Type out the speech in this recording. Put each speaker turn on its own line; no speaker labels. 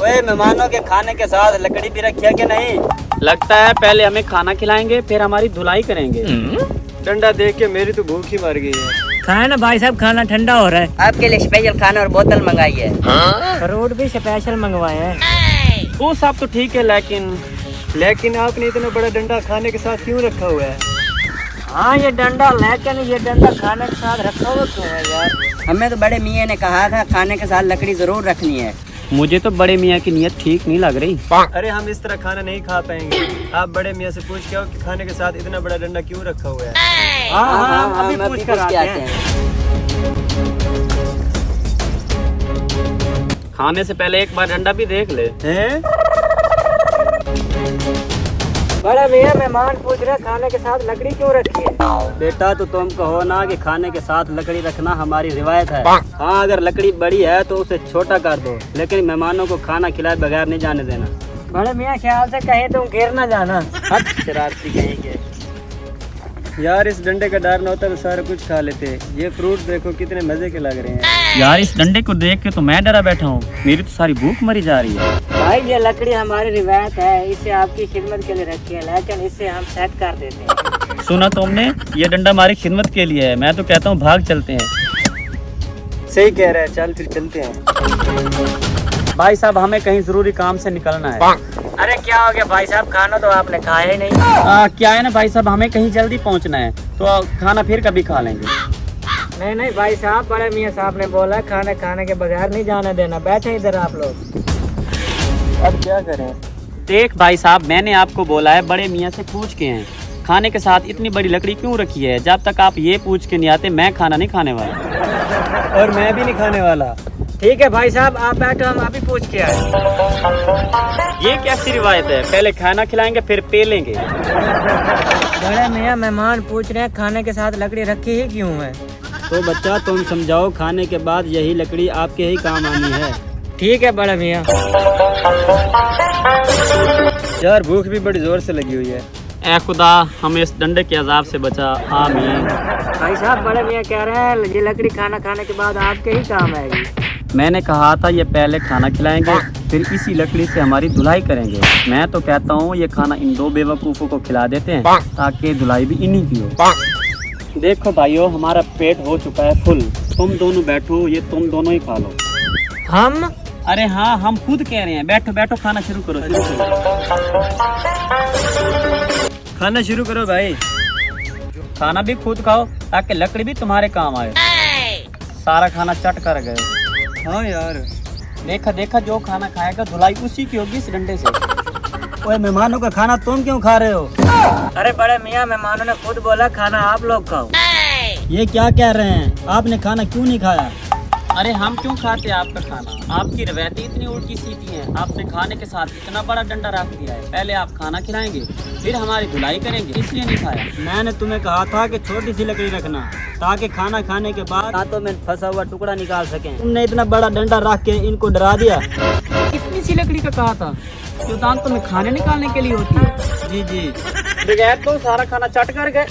ओए, मेहमानों के खाने के साथ लकड़ी भी रखी है कि नहीं?
लगता है पहले हमें खाना खिलाएंगे फिर हमारी धुलाई करेंगे।
डंडा देख के मेरी तो भूख ही मर गई है।
खाए ना भाई साहब, खाना ठंडा हो रहा है।
आपके लिए स्पेशल खाना और बोतल मंगाई है।
फ्रूट भी स्पेशल मंगवाए हैं।
वो सब तो ठीक है,
लेकिन आपने इतना बड़ा डंडा खाने के साथ क्यों रखा हुआ है?
हाँ ये डंडा, लेकिन ये डंडा खाने के साथ रखा हुआ क्यों है यार?
हमें तो बड़े मियाँ ने कहा था खाने के साथ लकड़ी जरूर रखनी है।
मुझे तो बड़े मियाँ की नीयत ठीक नहीं लग रही।
अरे हम इस तरह खाना नहीं खा पाएंगे। आप बड़े मियाँ से पूछ के आओ कि खाने के साथ इतना बड़ा डंडा क्यों रखा हुआ है।
हाँ, अभी पूछ कर आते हैं।
खाने से पहले एक बार डंडा भी देख ले।
हैं?
बड़ा भैया मेहमान पूछ रहे खाने के साथ लकड़ी क्यों रखी है?
बेटा तो तुम कहो ना कि खाने के साथ लकड़ी रखना हमारी रिवायत है। हाँ, अगर लकड़ी बड़ी है तो उसे छोटा कर दो, लेकिन मेहमानों को खाना खिलाए बगैर नहीं जाने देना।
बड़े मियाँ ख्याल से कहीं तुम गिर ना जाना।
शरारती कहेंगे।
यार इस डंडे का डर न होता तो सारा कुछ खा लेते। ये फ्रूट देखो कितने मजे के लग रहे हैं।
यार इस डंडे को देख के तो मैं डरा बैठा हूँ, मेरी तो सारी भूख मरी जा रही है।
भाई ये लकड़ी हमारी रिवायत है, इसे आपकी खिदमत के लिए रखी है, लेकिन इसे हम सेट कर देते हैं।
सुना तुमने, ये डंडा हमारी खिदमत के लिए है। मैं तो कहता हूँ भाग चलते हैं।
सही कह रहे हैं, चल फिर चलते हैं।
भाई साहब हमें कहीं जरूरी काम से निकलना है।
अरे क्या हो गया भाई साहब, खाना तो आपने खाया ही नहीं।
क्या है ना भाई साहब, हमें कहीं जल्दी पहुंचना है, तो खाना फिर कभी खा लेंगे।
नहीं भाई साहब, बड़े मियाँ साहब ने बोला खाना खाने के बगैर नहीं जाने देना। बैठे इधर आप लोग।
अब क्या करें?
देख भाई साहब, मैंने आपको बोला है बड़े मियाँ से पूछ के हैं खाने के साथ इतनी बड़ी लकड़ी क्यों रखी है। जब तक आप ये पूछ के नहीं आते मैं खाना नहीं खाने वाला।
और मैं भी नहीं खाने वाला।
ठीक है भाई साहब, आप बैठो, हम अभी पूछ के आए।
ये कैसी रिवायत है, पहले खाना खिलाएंगे फिर पे लेंगे।
बड़े मियाँ मेहमान पूछ रहे हैं खाने के साथ लकड़ी रखी ही क्यों है?
तो बच्चा तुम समझाओ, खाने के बाद यही लकड़ी आपके ही काम आनी है।
ठीक है बड़े मियाँ।
यार भूख भी बड़ी जोर से लगी हुई है।
ऐ खुदा हमें इस डंडे के अजाब से बचा, आमीन।
भाई साहब बड़े मियाँ कह रहे हैं ये लकड़ी खाना खाने के बाद आपके ही काम आएगी।
मैंने कहा था ये पहले खाना खिलाएंगे फिर इसी लकड़ी से हमारी धुलाई करेंगे। मैं तो कहता हूँ ये खाना इन दो बेवकूफ़ों को खिला देते हैं ताकि धुलाई भी इन्हीं की हो। देखो भाइयों, हमारा पेट हो चुका है फुल। तुम दोनों बैठो, ये तुम दोनों ही खा लो।
हम?
अरे हाँ, हम खुद कह रहे हैं। बैठो बैठो, खाना शुरू करो, शुरू करो।
खाना शुरू करो भाई।
खाना भी खुद खाओ ताकि लकड़ी भी तुम्हारे काम आए। सारा खाना चट कर गए।
हाँ यार,
देखा देखा, जो खाना खाएगा धुलाई उसी की होगी इस डंडे से।
ओए, मेहमानों का खाना तुम क्यों खा रहे हो?
अरे बड़े मियाँ मेहमानों ने खुद बोला खाना आप लोग खाओ।
ये क्या कह रहे हैं? आपने खाना क्यों नहीं खाया?
अरे हम क्यों खाते आपका खाना? आपकी रवायतें इतनी उल्टी सीधी हैं। आपने खाने के साथ इतना बड़ा डंडा रख दिया है। पहले आप खाना खिलाएंगे फिर हमारी धुलाई करेंगे, इसलिए नहीं खाया।
मैंने तुम्हें कहा था कि छोटी सी लकड़ी रखना ताकि खाना खाने के बाद दांतों में फंसा हुआ टुकड़ा निकाल सकें। तुमने इतना बड़ा डंडा रख के इनको डरा दिया।
इतनी सी लकड़ी का कहा था जो दांतों में खाने निकालने के लिए होती है।
जी जी।
बगैर तो सारा खाना चट कर गए।